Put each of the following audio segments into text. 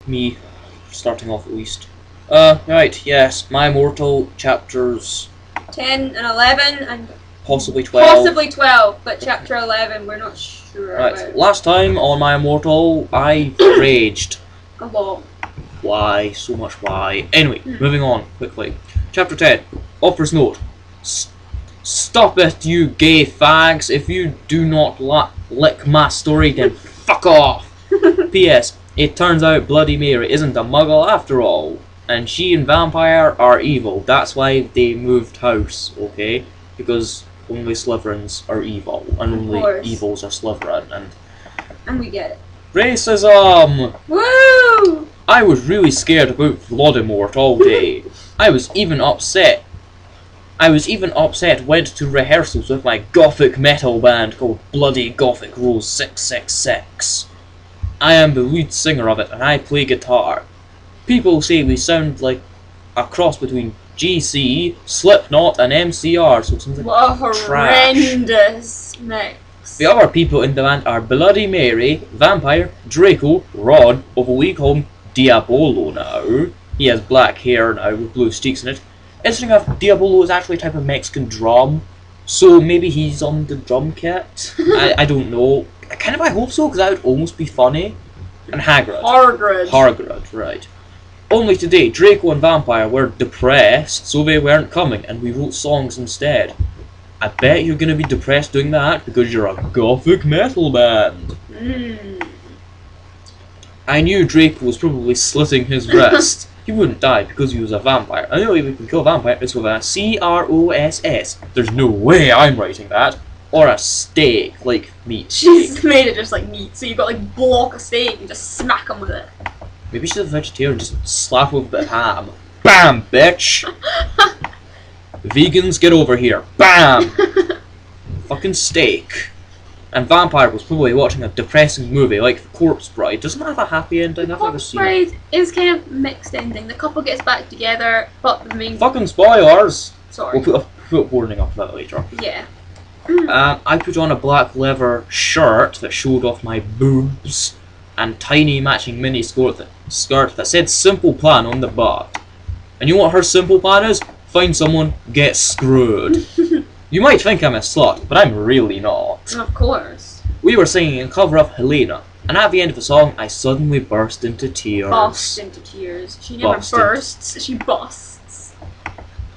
me starting off at least. Right, yes, my Immortal chapters 10 and 11 and possibly 12. possibly 12, but chapter 11 we're not sure Right, about. last time on my Immortal, I raged. A lot. Why? So much why. Anyway, moving on quickly. Chapter 10. Author's note. Stop it, you gay fags. If you do not lick my story, then fuck off. P.S. It turns out Bloody Mary isn't a muggle after all. And she and Vampire are evil. That's why they moved house, okay? Because only Slytherins are evil. And only evils are Slytherin. And we get it. Racism! Woo! I was really scared about Voldemort all day. I was even upset. Went to rehearsals with my gothic metal band called Bloody Gothic Rose 666. I am the lead singer of it and I play guitar. People say we sound like a cross between GC, Slipknot and MCR, so it sounds like what a horrendous mix. The other people in the band are Bloody Mary, Vampire, Draco, Rod, although we call him Diabolo now. He has black hair now with blue streaks in it. Interesting enough, Diabolo is actually a type of Mexican drum, so maybe he's on the drum kit. I don't know. I hope so, because that would almost be funny. And Hagrid. Hagrid, right. Only today, Draco and Vampire were depressed, so they weren't coming, and we wrote songs instead. I bet you're gonna be depressed doing that, because you're a gothic metal band. I knew Draco was probably slitting his wrist. He wouldn't die because he was a vampire. The only way we can kill a vampire is with a C-R-O-S-S. There's no way I'm writing that. Or a steak, like meat. She's made it just like meat, so you've got like block of steak and just smack them with it. Maybe she's a vegetarian, just slap with a bit of ham. Bam, bitch! Vegans, get over here. Bam! Fucking steak. And Vampire was probably watching a depressing movie like The Corpse Bride. Doesn't that have a happy ending? I've never seen it. Corpse Bride is kind of mixed ending. The couple gets back together, but the main... Fucking spoilers! Sorry. We'll put a warning up for that later. Yeah. I put on a black leather shirt that showed off my boobs and tiny matching mini skirt that said Simple Plan on the butt. And you know what her simple plan is? Find someone, get screwed. You might think I'm a slut, but I'm really not. Of course. We were singing a cover of Helena, and at the end of the song, I suddenly burst into tears. Burst into tears. She never bursts, she busts.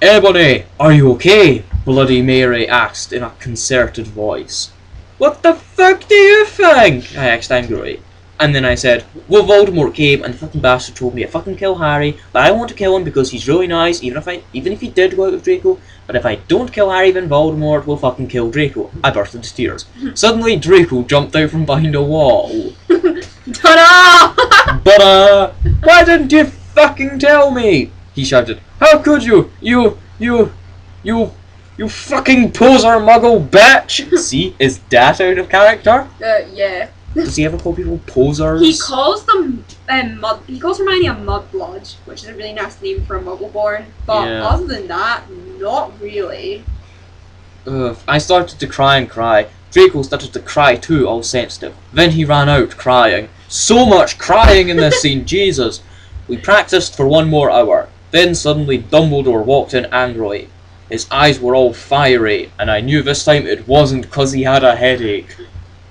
Ebony, are you okay? Bloody Mary asked in a concerted voice. What the fuck do you think? I asked angrily. And then I said, well, Voldemort came and the fucking bastard told me to fucking kill Harry, but I want to kill him because he's really nice, even if he did go out with Draco. But if I don't kill Harry, then Voldemort will fucking kill Draco. I burst into tears. Suddenly, Draco jumped out from behind a wall. Ta-da! But, why didn't you fucking tell me? He shouted. How could you? You fucking poser muggle bitch! See, is that out of character? Yeah. Does he ever call people posers? He calls them he calls Hermione a mudblood, which is a really nice name for a muggle-born. But other than that, not really. I started to cry and cry. Draco started to cry too, all sensitive. Then he ran out crying. So much crying in this scene, Jesus! We practiced for 1 more hour. Then suddenly Dumbledore walked in angrily. His eyes were all fiery, and I knew this time it wasn't 'cause he had a headache.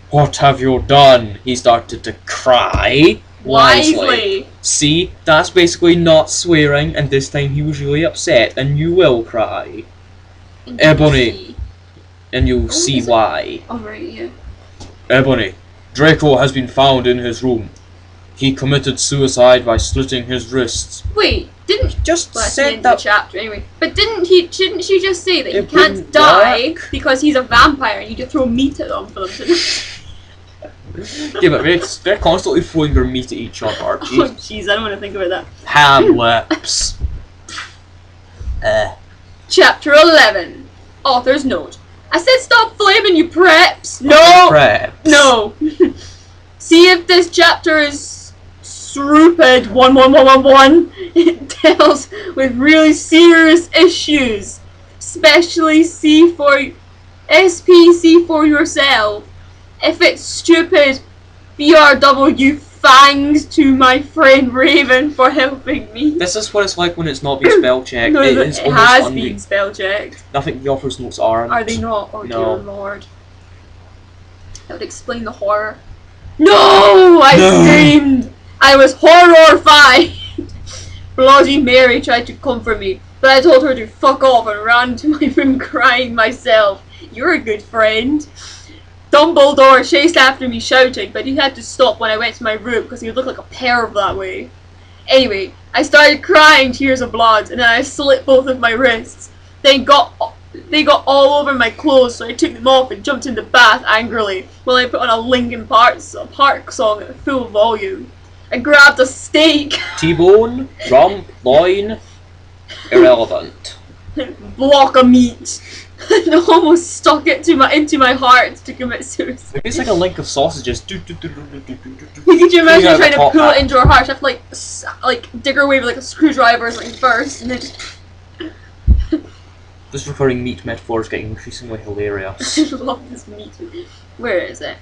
What have you done? He started to cry. Wisely. See, that's basically not swearing, and this time he was really upset, and you will cry. Ebony. And you'll see why. Oh, right, yeah. Ebony, Draco has been found in his room. He committed suicide by slitting his wrists. Wait, didn't just said that the chapter anyway? But didn't she just say that he can't die because he's a vampire and you just throw meat at them for them to? Yeah, but they're constantly throwing their meat at each other. Oh jeez, I don't want to think about that. Ham lips. Chapter 11. Author's note. I said stop flaming, you preps. No. Preps. No. See if this chapter is stupid. 11111. It deals with really serious issues, especially SPC for yourself. If it's stupid, BRW Thanks to my friend Raven for helping me. This is what it's like when it's not been spell checked. No, It is it almost has been spell checked. Nothing the author's notes aren't. Are they not? Oh No. dear lord. That would explain the horror. No! I screamed! I was horrified! Bloody Mary tried to comfort me, but I told her to fuck off and ran to my room crying myself. You're a good friend. Dumbledore chased after me shouting, but he had to stop when I went to my room because he would look like a perv that way. Anyway, I started crying tears of blood, and then I slit both of my wrists. They got all over my clothes, so I took them off and jumped in the bath angrily while I put on a Linkin Park song at full volume. I grabbed a steak. T-bone, rump, loin, irrelevant. Block of meat. And almost stuck it into my heart to commit suicide. Maybe it's like a link of sausages. Could you imagine trying to pull it into her heart? You have to like dig her away with like a screwdriver or something first, and then just... This recurring meat metaphor is getting increasingly hilarious. I love this meat. Where is it?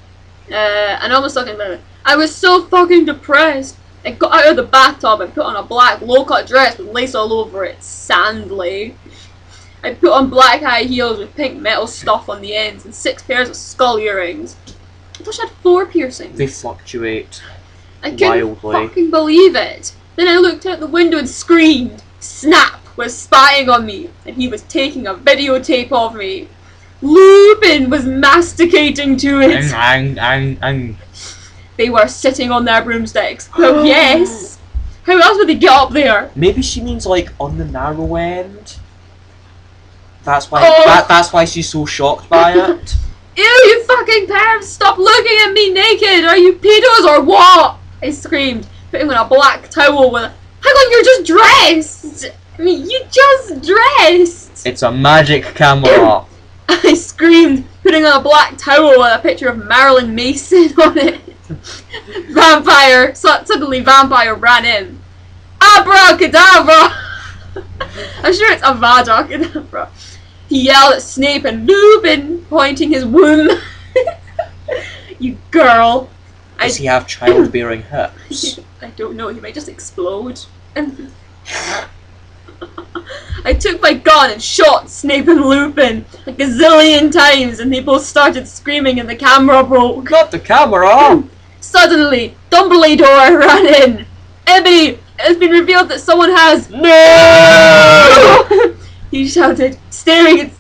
And I was talking about it. I was so fucking depressed. I got out of the bathtub and put on a black low-cut dress with lace all over it, sandly. I put on black high heels with pink metal stuff on the ends and 6 pairs of skull earrings. I thought she had 4 piercings. They fluctuate I couldn't wildly. fucking believe it. Then I looked out the window and screamed. Snap was spying on me, and he was taking a videotape of me. Lupin was masticating to it. They were sitting on their broomsticks. Well, yes. How else would they get up there? Maybe she means like on the narrow end. That's why. Oh. That's why she's so shocked by it. Ew, you fucking parents! Stop looking at me naked! Are you pedos or what? I screamed, putting on a black towel with a... How come you're just dressed? I mean, you just dressed! It's a magic camera. I screamed, putting on a black towel with a picture of Marilyn Mason on it. Vampire! Suddenly Vampire ran in. Abracadabra! I'm sure it's Avada Kedavra. He yelled at Snape and Lupin, pointing his womb. You girl. Does he have childbearing hips? I don't know, he might just explode. I took my gun and shot Snape and Lupin a gazillion times, and they both started screaming and the camera broke. Not the camera! Suddenly, Dumbledore ran in. Ebony, it has been revealed that someone has... No! He shouted,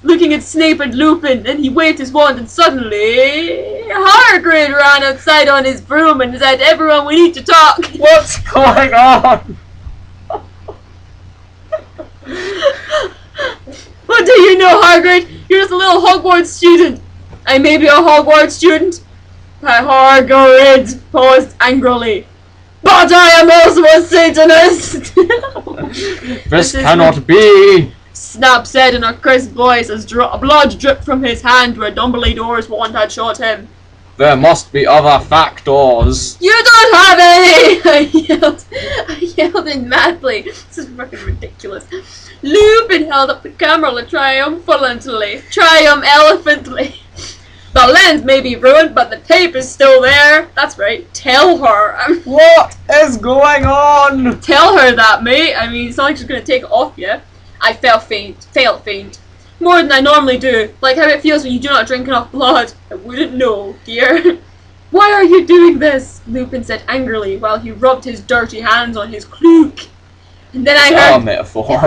looking at Snape and Lupin, and he waved his wand, and suddenly Hagrid ran outside on his broom and said, "Everyone, we need to talk." What's going on? What do you know, Hagrid? You're just a little Hogwarts student. I may be a Hogwarts student, but Hagrid paused angrily. But I am also a Satanist! This cannot be! Snap said in a crisp voice as blood dripped from his hand where Dumbledore's wand had shot him. There must be other factors. You don't have any! I yelled in madly. This is fucking ridiculous. Lupin held up the camera triumphantly. The lens may be ruined, but the tape is still there. That's right. Tell her. What is going on? Tell her that, mate. I mean, it's not like she's gonna take it off you. I felt faint. More than I normally do. Like how it feels when you do not drink enough blood. I wouldn't know, dear. Why are you doing this? Lupin said angrily while he rubbed his dirty hands on his cloak. And then I heard... a metaphor.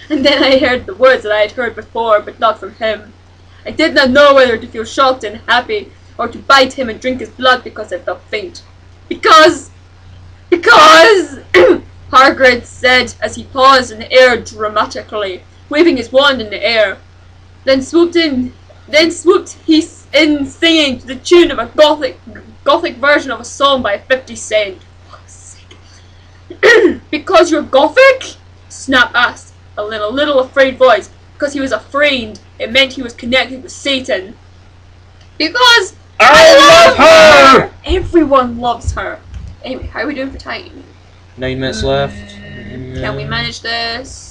And then I heard the words that I had heard before, but not from him. I did not know whether to feel shocked and happy, or to bite him and drink his blood because I felt faint. Because... Hagrid said as he paused in the air dramatically, waving his wand in the air. Then swooped he in singing to the tune of a gothic version of a song by 50 Cent. Because you're gothic? Snap asked, in a little afraid voice. Because he was afraid, it meant he was connected with Satan. Because I love her! Everyone loves her. Anyway, how are we doing for time? 9 minutes left. Can we manage this?